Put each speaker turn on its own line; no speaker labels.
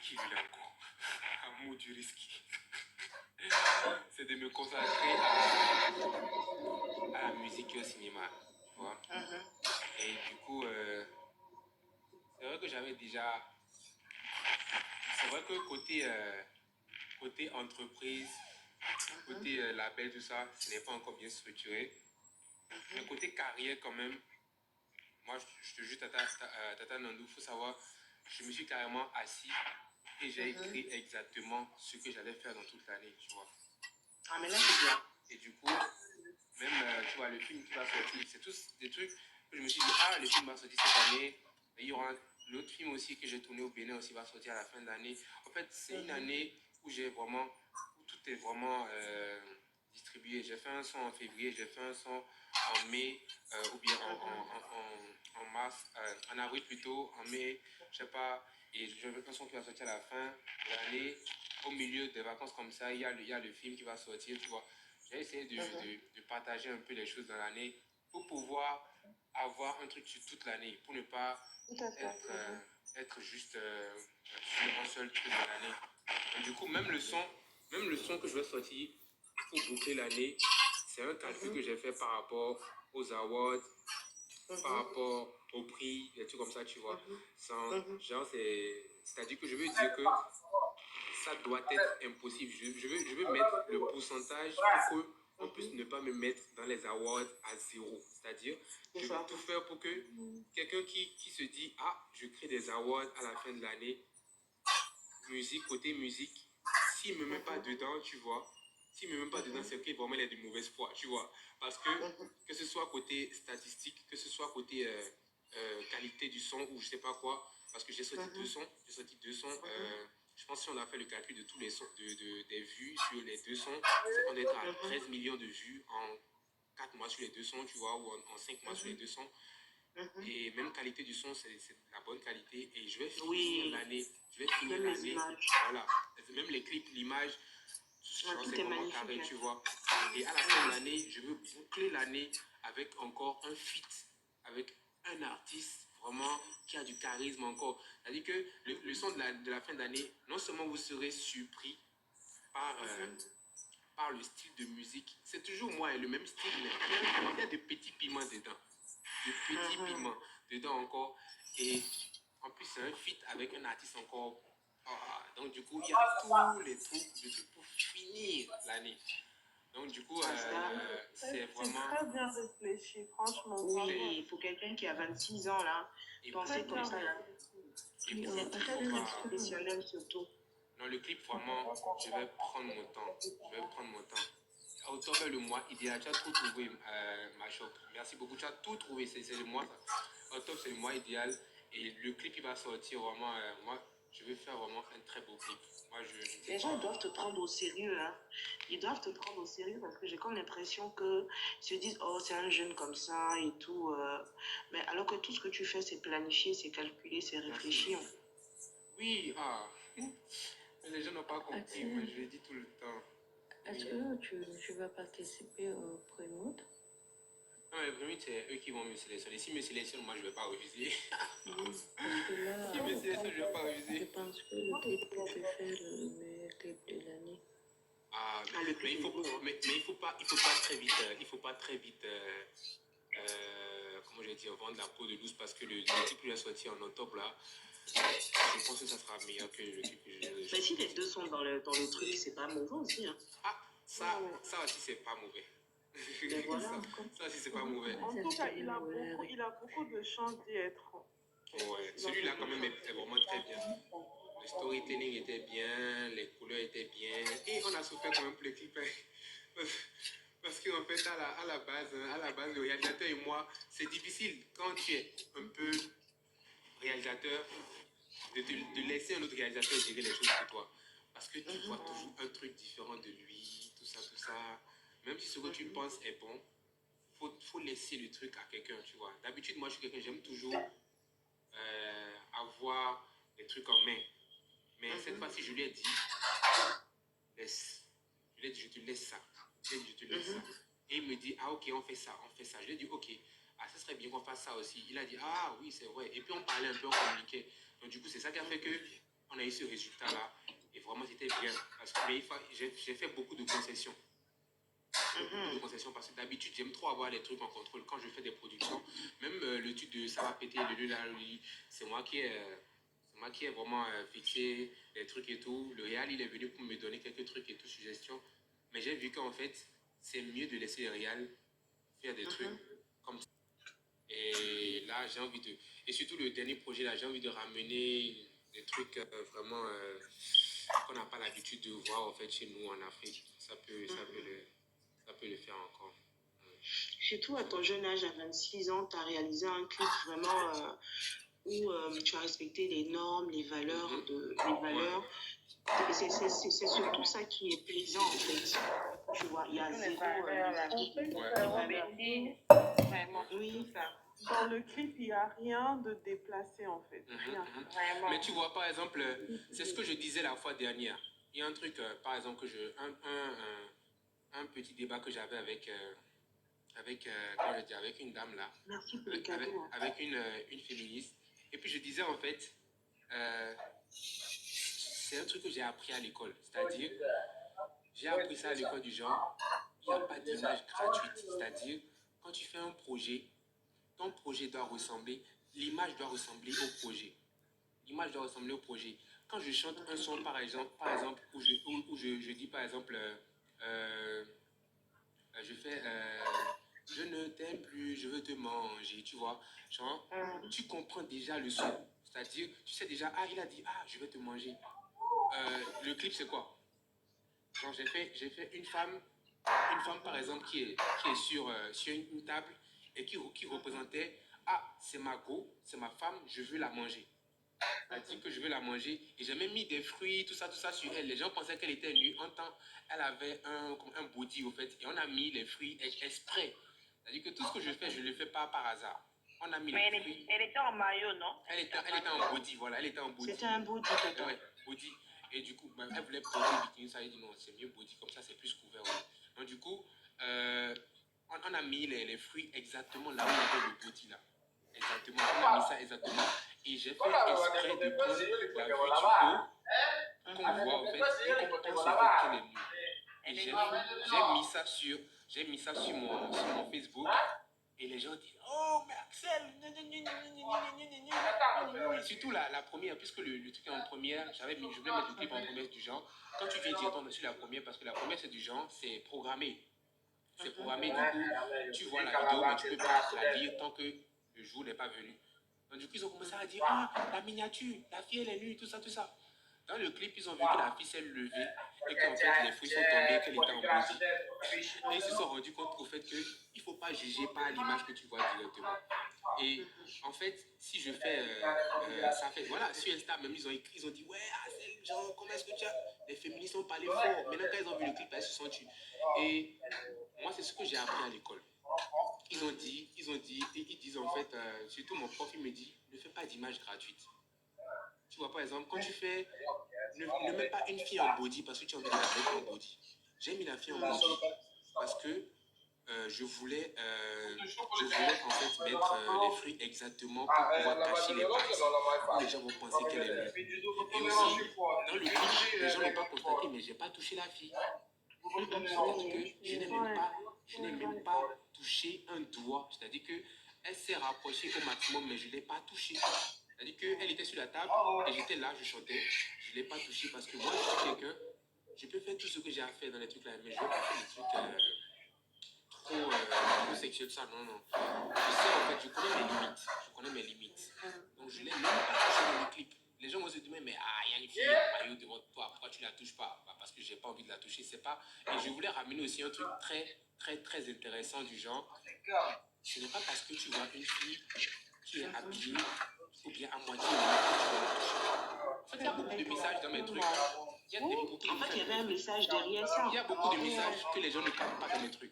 qui vit encore. Amour du risque. C'est de me consacrer à la musique et au cinéma. Tu vois. Et du coup, c'est vrai que j'avais déjà. C'est vrai que côté entreprise, côté label, tout ça, ce n'est pas encore bien structuré. Mais côté carrière, quand même, moi, je te jure, Tata Nandou, il faut savoir, je me suis carrément assis et j'ai écrit exactement ce que j'allais faire dans toute l'année, tu vois.
Ah, mais là, c'est bien.
Et du coup, même, tu vois, le film qui va sortir, c'est tous des trucs que je me suis dit, le film va sortir cette année. Et il y aura l'autre film aussi que j'ai tourné au Bénin aussi va sortir à la fin de l'année. En fait, c'est une année où où tout est vraiment distribué. J'ai fait un son en février, j'ai fait un son en mai, ou bien en mars, en avril plutôt, en mai, je sais pas. Et j'ai un son qui va sortir à la fin de l'année. Au milieu des vacances comme ça, il y a le film qui va sortir, tu vois. J'ai essayé de partager un peu les choses dans l'année pour pouvoir avoir un truc sur toute l'année, pour ne pas être juste sur un seul truc dans l'année. Du coup, même le son que je vais sortir pour boucler l'année, c'est un calcul que j'ai fait par rapport aux awards, par rapport au prix, des trucs comme ça, tu vois. Genre, c'est-à-dire que je veux dire que ça doit être impossible. Je veux mettre le pourcentage pour qu'on puisse ne pas me mettre dans les awards à zéro. C'est-à-dire, je veux tout faire pour que quelqu'un qui se dit, je crée des awards à la fin de l'année, côté musique, s'il ne me met pas dedans, tu vois, s'il ne me met pas dedans, c'est que vraiment il est de mauvaise foi, tu vois. Parce que ce soit côté statistique, que ce soit côté qualité du son ou je sais pas quoi, parce que j'ai sorti deux sons, je pense que si on a fait le calcul de tous les sons, des vues sur les deux sons, on est à 13 millions de vues en 4 mois sur les deux sons, tu vois, ou en 5 mois sur les deux sons. Et même qualité du son, c'est la bonne qualité. Et je vais finir l'année. Voilà. Même les clips, l'image, c'est vraiment carré, tu vois. Et à la fin de l'année, je veux boucler l'année avec encore un feat, avec un artiste vraiment qui a du charisme encore. C'est-à-dire que le son de la fin d'année, non seulement vous serez surpris par le style de musique, c'est toujours moi, le même style, mais il y a des petits piments dedans. Des petits piments dedans encore. Et en plus, c'est un feat avec un artiste encore. Donc, du coup, il y a tous les trucs pour finir l'année. Donc, du coup, c'est vraiment.
C'est très bien réfléchi, franchement.
Oui, pour quelqu'un qui a 26 ans, là, penser comme ça, là.
Et pour le clip,
professionnel surtout.
Non, le clip, vraiment, je vais prendre mon temps. Octobre est le mois idéal. Tu as tout trouvé, ma shop. Merci beaucoup. Tu as tout trouvé. C'est le mois. Octobre, c'est le mois idéal. Et le clip, il va sortir vraiment. Moi, je vais faire vraiment un très beau clip. Moi,
les gens doivent te prendre au sérieux. Hein. Ils doivent te prendre au sérieux parce que j'ai comme l'impression qu'ils se disent, oh, c'est un jeune comme ça et tout. Mais alors que tout ce que tu fais, c'est planifié, c'est calculé, c'est réfléchi. Hein.
Oui, mais les gens n'ont pas compris. Moi, je le dis tout le temps.
Est-ce que tu vas participer au Prémood?
Non, mais vraiment, c'est eux qui vont me sélectionner. S'ils me sélectionnent, moi, je ne vais pas refuser.
Parce que là,
S'ils me sélectionnent, je ne vais pas refuser.
Je pense que le clip peut faire le meilleur clip de l'année.
Mais il faut pas très vite, comment je vais dire, vendre la peau de l'ours parce que le clip qui est sorti en octobre là, je pense que ça sera meilleur que le clip que je.
Mais si les deux sont dans le truc, c'est pas mauvais aussi. Hein.
Ça aussi c'est pas mauvais.
Voilà.
ça aussi c'est pas mauvais.
En tout cas, il a beaucoup de chance d'y être.
Ouais, celui-là quand même est vraiment très bien. Le storytelling était bien, les couleurs étaient bien. Et on a souffert quand même pour le clip. Parce qu'en fait, à la base, le réalisateur et moi, c'est difficile quand tu es un peu réalisateur de laisser un autre réalisateur gérer les choses pour toi. Parce que tu vois toujours un truc différent de lui, tout ça, tout ça. Même si ce que tu penses est bon, faut laisser le truc à quelqu'un, tu vois. D'habitude, moi, je suis quelqu'un, j'aime toujours avoir des trucs en main. Mais cette fois-ci, je lui ai dit, laisse. Je lui ai dit, je te laisse ça. Je te laisse ça. Et il me dit, ok, on fait ça. Je lui ai dit, ok, ça serait bien qu'on fasse ça aussi. Il a dit, oui, c'est vrai. Et puis on parlait un peu, on communiquait. Donc du coup, c'est ça qui a fait que on a eu ce résultat-là. Et vraiment, c'était bien. Parce que j'ai fait beaucoup de concessions. Beaucoup de concessions parce que d'habitude, j'aime trop avoir les trucs en contrôle quand je fais des productions. Même le truc de ça va péter, c'est moi qui ai vraiment fixé les trucs et tout. Le Real, il est venu pour me donner quelques trucs et tout, suggestions. Mais j'ai vu qu'en fait, c'est mieux de laisser le Real faire des trucs comme ça. Et là, j'ai envie de... Et surtout le dernier projet, là, j'ai envie de ramener des trucs vraiment qu'on n'a pas l'habitude de voir en fait chez nous en Afrique. Ça peut le faire encore.
Surtout à ton jeune âge, à 26 ans, tu as réalisé un clip vraiment où tu as respecté les normes, les valeurs. C'est surtout ça qui est plaisant en fait. Tu vois, il y a zéro.
Vraiment,
oui.
Dans le clip, il n'y a rien de déplacé en fait. Rien.
Vraiment. Mais tu vois, par exemple, c'est ce que je disais la fois dernière. Il y a un truc, par exemple, un petit débat que j'avais avec une dame là, avec une féministe. Et puis je disais en fait, c'est un truc que j'ai appris à l'école. C'est-à-dire, j'ai appris ça à l'école du genre, il n'y a pas d'image gratuite. C'est-à-dire, quand tu fais un projet, ton projet doit ressembler, l'image doit ressembler au projet. L'image doit ressembler au projet. Quand je chante un son, par exemple où je dis par exemple, je fais je ne t'aime plus, je veux te manger, tu vois. Genre, tu comprends déjà le son. C'est-à-dire, tu sais déjà, ah, il a dit, ah, je vais te manger. Le clip, c'est quoi? Genre, j'ai fait une femme, par exemple, qui est sur une table et qui représentait, ah, c'est ma go, c'est ma femme, je veux la manger. Elle dit que je veux la manger et j'ai même mis des fruits, tout ça sur elle. Les gens pensaient qu'elle était nue. En temps, elle avait un body au fait et on a mis les fruits exprès. C'est-à-dire que tout ce que je fais, je ne le fais pas par hasard. On a mis les fruits.
Elle était en maillot, non?
Elle était en body, voilà, elle était en body.
C'était un body, papa.
Ouais, body. Et du coup, elle voulait porter bikini, ça, elle dit non, c'est mieux body, comme ça c'est plus couvert. Ouais. Donc du coup, on a mis les fruits exactement là où il y avait le body là. Exactement, on a mis ça exactement. Et j'ai fait exprès de prendre la vue du haut, qu'on voit en fait, et qu'on pense en fait qu'elle est nue. Et j'ai mis ça sur mon Facebook. Et les gens disent, oh, mais Axel, surtout la première, puisque le truc est en première, je voulais mettre le clip en première du genre. Quand tu viens dire, tombe sur la première, parce que la première c'est du genre, c'est programmé. C'est programmé, du coup, tu vois la vidéo, mais tu ne peux pas la lire tant que le jour n'est pas venu. Donc, du coup, ils ont commencé à dire, ah, la miniature, la fille, elle est nue, tout ça, tout ça. Dans le clip, ils ont vu que la fille s'est levée et qu'en fait, les fruits sont tombés, qu'elle était en body. Et ils se sont rendus compte au fait qu'il ne faut pas juger par l'image que tu vois directement. Et en fait, si je fais ça fait, voilà, sur Insta, même ils ont dit, ouais, c'est genre, comment est-ce que tu as. Les féministes ont parlé fort. Maintenant, quand ils ont vu le clip, elles se sont tuées. Et moi, c'est ce que j'ai appris à l'école. Ils ont dit, et ils disent en fait, surtout mon prof, il me dit, ne fais pas d'image gratuite. Tu vois, par exemple, quand tu fais, ne mets pas une fille en body parce que tu as envie de la mettre en body. J'ai mis la fille en body parce que je voulais en fait mettre les fruits exactement pour pouvoir cacher les parties où les gens vont penser qu'elle est nue. Et aussi, dans le clip, les gens n'ont pas constaté, mais j'ai pas touché la fille. C'est-à-dire que je n'ai même pas touché un doigt. C'est-à-dire qu'elle s'est rapprochée au maximum, mais je ne l'ai pas touchée. C'est-à-dire qu'elle était sur la table et j'étais là, je chantais. Je ne l'ai pas touchée parce que moi, je suis quelqu'un, je peux faire tout ce que j'ai à faire dans les trucs là, mais je ne veux pas faire des trucs trop sexuels, ça, non. Je sais, en fait, je connais mes limites. Donc, je ne l'ai même pas touché dans le clip. Les gens vont se dire, mais il y a une fille en maillot devant toi, pourquoi tu ne la touches pas? Parce que je n'ai pas envie de la toucher, c'est pas. Et je voulais ramener aussi un truc très intéressant du genre. Ce n'est pas parce que tu vois une fille qui est habillée ou bien à moitié que tu vas la toucher. En fait, il y a beaucoup de messages dans mes trucs. Il y avait un message derrière ça. Il y a beaucoup de messages que les gens ne captent pas dans mes trucs.